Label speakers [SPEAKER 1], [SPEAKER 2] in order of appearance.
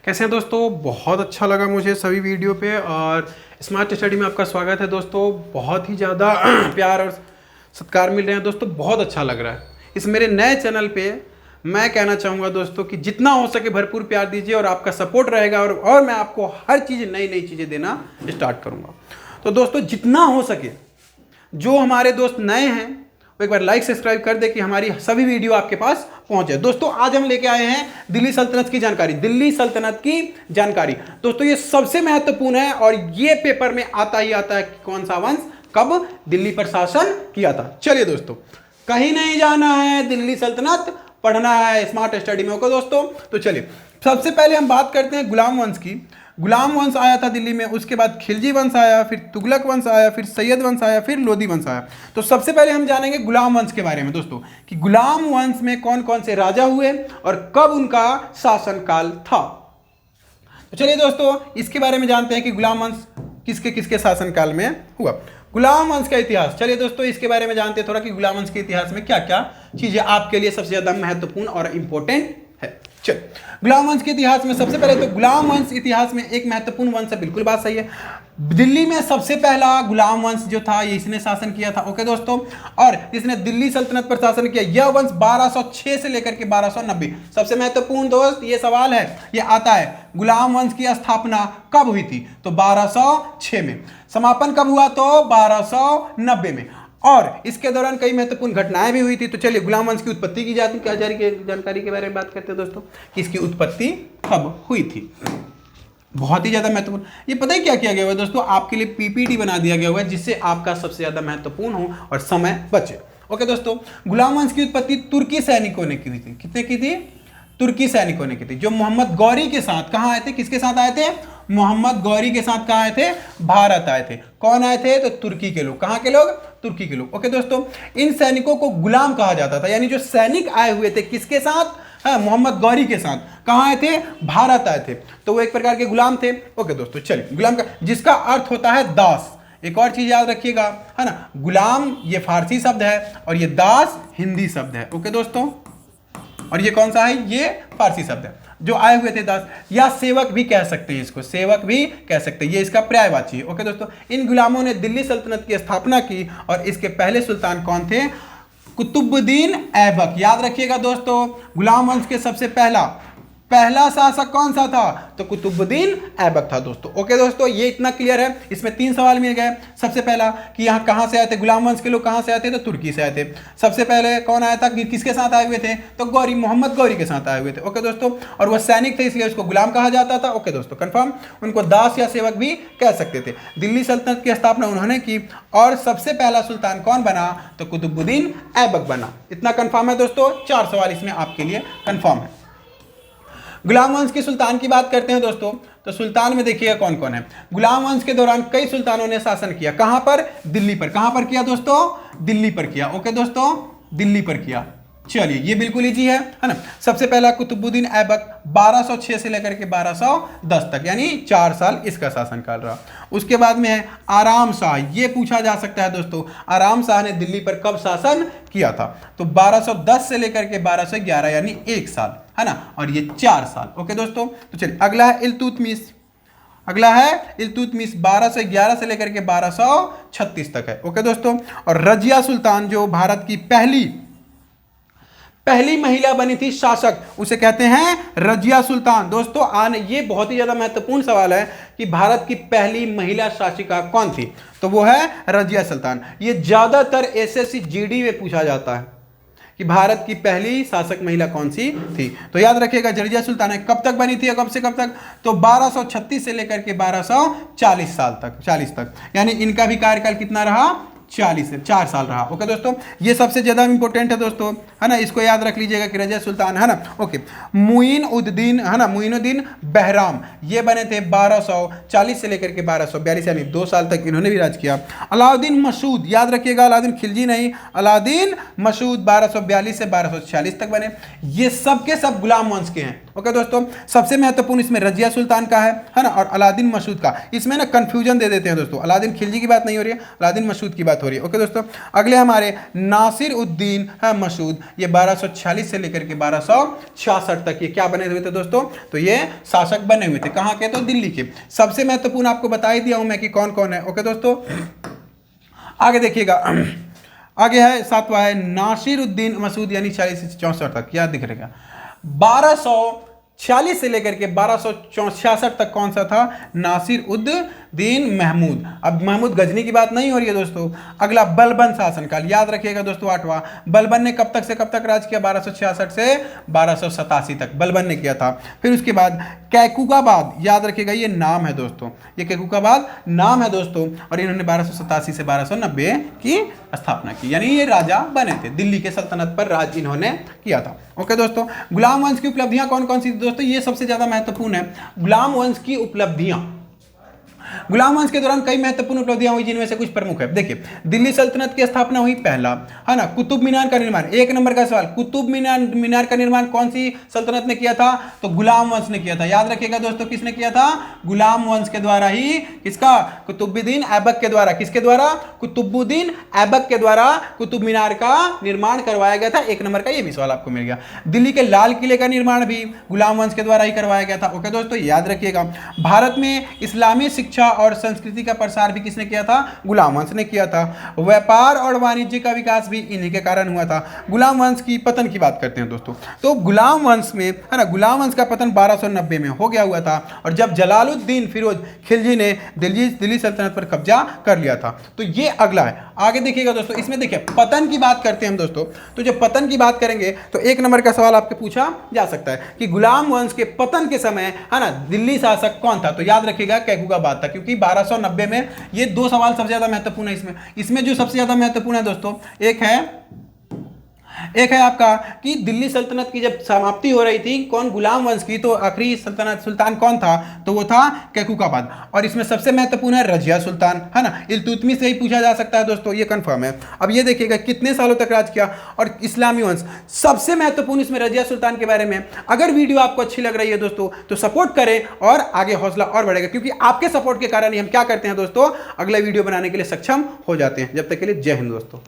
[SPEAKER 1] कैसे हैं दोस्तों। बहुत अच्छा लगा मुझे सभी वीडियो पे और स्मार्ट स्टडी में आपका स्वागत है दोस्तों। बहुत ही ज़्यादा प्यार और सत्कार मिल रहे हैं दोस्तों, बहुत अच्छा लग रहा है। इस मेरे नए चैनल पे मैं कहना चाहूँगा दोस्तों कि जितना हो सके भरपूर प्यार दीजिए और आपका सपोर्ट रहेगा और मैं आपको हर चीज़ नई नई चीज़ें देना स्टार्ट करूँगा। तो दोस्तों जितना हो सके जो हमारे दोस्त नए हैं वो एक बार लाइक सब्सक्राइब कर दे कि हमारी सभी वीडियो आपके पास पहुंच जाए। दोस्तों आज हम लेके आए हैं दिल्ली सल्तनत की जानकारी। दिल्ली सल्तनत की जानकारी दोस्तों ये सबसे महत्वपूर्ण है और ये पेपर में आता ही आता है कि कौन सा वंश कब दिल्ली पर शासन किया था। चलिए दोस्तों कहीं नहीं जाना है, दिल्ली सल्तनत पढ़ना है स्मार्ट स्टडी में। ओके दोस्तों, तो चलिए सबसे पहले हम बात करते हैं गुलाम वंश की। गुलाम वंश आया था दिल्ली में, उसके बाद खिलजी वंश आया, फिर तुगलक वंश आया, फिर सैयद वंश आया, फिर लोधी वंश आया। तो सबसे पहले हम जानेंगे गुलाम वंश के बारे में दोस्तों कि गुलाम वंश में कौन कौन से राजा हुए और कब उनका शासनकाल था। तो चलिए दोस्तों इसके बारे में जानते हैं कि गुलाम वंश किसके किसके शासनकाल में हुआ। गुलाम वंश का इतिहास, चलिए दोस्तों इसके बारे में जानते हैं थोड़ा कि गुलाम वंश के इतिहास में क्या क्या चीजें आपके लिए सबसे ज्यादा महत्वपूर्ण और इंपॉर्टेंट है। चल गुलाम वंश के इतिहास में सबसे पहले तो गुलाम वंश इतिहास में एक महत्वपूर्ण वंश है, बिल्कुल बात सही है। दिल्ली में सबसे पहला गुलाम वंश जो था ये इसने शासन किया था। ओके दोस्तों, और इसने दिल्ली सल्तनत पर शासन किया। यह वंश 1206 से लेकर के 1290। सबसे महत्वपूर्ण दोस्त ये सवाल है, ये आता है गुलाम वंश की स्थापना कब हुई थी, तो 1206 में। समापन कब हुआ, तो 1290 में। और इसके दौरान कई महत्वपूर्ण घटनाएं भी हुई थी। तो चलिए गुलाम वंश की उत्पत्ति की जानकारी के बारे में बात करते हैं दोस्तों कि इसकी उत्पत्ति कब हुई थी। बहुत ही ज्यादा महत्वपूर्ण, ये पता है क्या किया गया हुआ है दोस्तों, आपके लिए पीपीटी बना दिया गया हुआ है जिससे आपका सबसे ज्यादा महत्वपूर्ण हो और समय बचे। ओके दोस्तों, गुलाम वंश की उत्पत्ति तुर्की सैनिकों ने की थी। कितने की थी, तुर्की सैनिकों ने की थी, जो मोहम्मद गौरी के साथ कहाँ आए थे, किसके साथ आए थे, मोहम्मद गौरी के साथ कहाँ आए थे, भारत आए थे। कौन आए थे, तो तुर्की के लोग। कहाँ के लोग, तुर्की के लोग। ओके दोस्तों, इन सैनिकों को गुलाम कहा जाता था, यानी जो सैनिक आए हुए थे किसके साथ, हाँ मोहम्मद गौरी के साथ। कहाँ आए थे, भारत आए थे, तो वो एक प्रकार के गुलाम थे। ओके दोस्तों चलिए, गुलाम का जिसका अर्थ होता है दास। एक और चीज याद रखिएगा, है ना, गुलाम ये फारसी शब्द है और ये दास हिंदी शब्द है। ओके दोस्तों, और ये कौन सा है, ये फारसी शब्द है। जो आए हुए थे दास या सेवक भी कह सकते हैं, इसको सेवक भी कह सकते हैं, ये इसका पर्यायवाची है। ओके दोस्तों, इन गुलामों ने दिल्ली सल्तनत की स्थापना की और इसके पहले सुल्तान कौन थे, कुतुबुद्दीन ऐबक। याद रखिएगा दोस्तों, गुलाम वंश के सबसे पहला शासक कौन सा था, तो कुतुबुद्दीन ऐबक था दोस्तों। ओके दोस्तों, ये इतना क्लियर है। इसमें 3 सवाल मिल गए। सबसे पहला कि यहाँ कहाँ से आए थे, गुलाम वंश के लोग कहाँ से आए थे, तो तुर्की से आए थे। सबसे पहले कौन आया था, किसके साथ आए हुए थे, तो गौरी, मोहम्मद गौरी के साथ आए हुए थे। ओके दोस्तों, और वह सैनिक थे इसलिए उसको गुलाम कहा जाता था। ओके दोस्तों कंफर्म, उनको दास या सेवक भी कह सकते थे। दिल्ली सल्तनत की स्थापना उन्होंने की और सबसे पहला सुल्तान कौन बना, तो कुतुबुद्दीन ऐबक बना। इतना कंफर्म है दोस्तों, 4 सवाल इसमें आपके लिए कंफर्म है। गुलाम वंश के सुल्तान की बात करते हैं दोस्तों, तो सुल्तान में देखिएगा कौन कौन है। गुलाम वंश के दौरान कई सुल्तानों ने शासन किया। कहां पर, दिल्ली पर। कहां पर किया दोस्तों, दिल्ली पर किया। ओके दोस्तों, दिल्ली पर किया। चलिए ये बिल्कुल इजी है ना। सबसे पहला कुतुबुद्दीन ऐबक 1206 से लेकर के 1210 तक, यानी 4 साल इसका शासनकाल रहा। उसके बाद में है आराम शाह। ये पूछा जा सकता है दोस्तों, आराम शाह ने दिल्ली पर कब शासन किया था, तो 1210 से लेकर के 1211, यानी 1 साल, है ना, और ये 4 साल। ओके दोस्तों, तो चलिए अगला है इल्तुतमिश। अगला है इल्तुतमिश, 1211 से लेकर के 1236 तक है। ओके दोस्तों, और रजिया सुल्तान जो भारत की पहली महिला बनी थी शासक, उसे कहते हैं रजिया सुल्तान। दोस्तों आने ये बहुत ही ज्यादा महत्वपूर्ण सवाल है कि भारत की पहली महिला शासिका कौन थी, तो वो है रजिया सुल्तान। ये ज्यादातर एसएससी जीडी में पूछा जाता है कि भारत की पहली शासक महिला कौन सी थी। तो याद रखिएगा रजिया सुल्तान है। कब तक बनी थी, कब से कब तक, तो 1236 से लेकर के 1240 साल तक, 40 तक, यानी इनका भी कार्यकाल कितना रहा, 4 साल रहा। ओके दोस्तों, ये सबसे ज्यादा इंपॉर्टेंट है दोस्तों, है ना, इसको याद रख लीजिएगा कि रजिया सुल्तान, है ना। ओके, मुइनुद्दीन, है ना, मुइनुद्दीन बहराम, ये बने थे 1240 से लेकर के 1242, यानी 2 साल तक इन्होंने भी राज किया। अलाउद्दीन मसूद, याद रखिएगा, अलाउद्दीन खिलजी नहीं, अलाउद्दीन मसूद 1242 से 1246 तक बने। ये सब के सब गुलाम वंश के हैं। ओके दोस्तों, सबसे महत्वपूर्ण इसमें रजिया सुल्तान का है ना, और अलाउद्दीन मसूद का। इसमें ना कंफ्यूजन दे देते हैं दोस्तों, अलाउद्दीन खिलजी की बात नहीं हो रही है, अलाउद्दीन मसूद की बात हो रही है। ओके दोस्तों, अगले हमारे नासिर उद्दीन मसूद, ये 1240 से लेकर के 1266 तक ये क्या बने हुए थे दोस्तों, तो ये शासक बने हुए थे। कहाँ के, तो दिल्ली के। सबसे महत्वपूर्ण आपको बता ही दिया हूं मैं कि कौन कौन है। ओके दोस्तों, आगे देखिएगा, आगे है 7वां है नासिर उद्दीन मसूद, यानी 40 से 64 तक, याद दिख रहेगा। 1246 से लेकर के 1266 तक कौन सा था, नासिर उद्दीन महमूद। अब महमूद गजनी की बात नहीं हो रही है दोस्तों। अगला बलबन शासनकाल, याद रखिएगा दोस्तों 8वां। बलबन ने कब तक से कब तक राज किया, 1266 से 1287 तक बलबन ने किया था। फिर उसके बाद कैकुकाबाद, याद रखिएगा ये नाम है दोस्तों, ये कैकुकाबाद नाम है दोस्तों, और इन्होंने 1287 से 1290 की स्थापना की, यानी ये राजा बने थे, दिल्ली के सल्तनत पर राज इन्होंने किया था। ओके दोस्तों, गुलाम वंश की उपलब्धियां कौन कौन सी थी दोस्तों, ये सबसे ज्यादा महत्वपूर्ण है। गुलाम वंश की उपलब्धियां, गुलाम वंश के दौरान कई महत्वपूर्ण उपलब्धियां हुई, जिनमें से कुछ प्रमुख है। देखिए, दिल्ली सल्तनत की स्थापना हुई, पहला है ना, कुतुब मीनार का निर्माण। 1 नंबर का सवाल, कुतुब मीनार का निर्माण कौन सी सल्तनत ने किया था, तो गुलाम वंश ने किया था। याद रखिएगा दोस्तों, किसने किया था, गुलाम वंश के द्वारा ही। किसका, कुतुबुद्दीन ऐबक के द्वारा। किसके द्वारा, कुतुबुद्दीन ऐबक के द्वारा कुतुब मीनार का निर्माण करवाया गया था। 1 नंबर का ये भी सवाल आपको मिल गया। दिल्ली के लाल किले का निर्माण भी गुलाम वंश के द्वारा ही करवाया गया था। ओके दोस्तों, याद रखिएगा। भारत में इस्लामी शिक्षा और संस्कृति का प्रसार भी किसने किया था, गुलाम वंश ने किया था। व्यापार और वाणिज्य का विकास भी इन्हीं के कारण हुआ था। गुलाम वंश की पतन की बात करते हैं दोस्तों, तो गुलाम वंश में है ना, गुलाम वंश का पतन 1290 में हो गया हुआ था, और जब जलालुद्दीन फिरोज खिलजी ने दिल्ली सल्तनत पर कब्जा कर लिया था। तो ये अगला है। आगे देखिएगा दोस्तों, इसमें देखिए पतन की बात करते हैं हम दोस्तों, तो जब पतन की बात करेंगे तो 1 नंबर का सवाल आपके पूछा जा सकता है कि गुलाम वंश के पतन के समय है ना, दिल्ली शासक कौन था, तो याद रखिएगा कैकुकाबाद था, क्योंकि 1290 में ये 2 सवाल सबसे ज्यादा महत्वपूर्ण है। इसमें जो सबसे ज्यादा महत्वपूर्ण है दोस्तों, एक है आपका कि दिल्ली सल्तनत की जब समाप्ति हो रही थी, कौन, गुलाम वंश की, तो आखिरी सुल्तान कौन था, तो वो था कैकुकाबाद। और इसमें सबसे महत्वपूर्ण है रजिया सुल्तान, है ना, इल्तुतमिश से ही पूछा जा सकता है दोस्तों, ये कंफर्म है। अब ये देखिएगा कितने सालों तक राज किया, और इस्लामी वंश सबसे महत्वपूर्ण इसमें रजिया सुल्तान के बारे में। अगर वीडियो आपको अच्छी लग रही है दोस्तों, तो सपोर्ट करें और आगे हौसला और बढ़ेगा, क्योंकि आपके सपोर्ट के कारण ही हम क्या करते हैं दोस्तों, अगला वीडियो बनाने के लिए सक्षम हो जाते हैं। जब तक के लिए जय हिंद दोस्तों।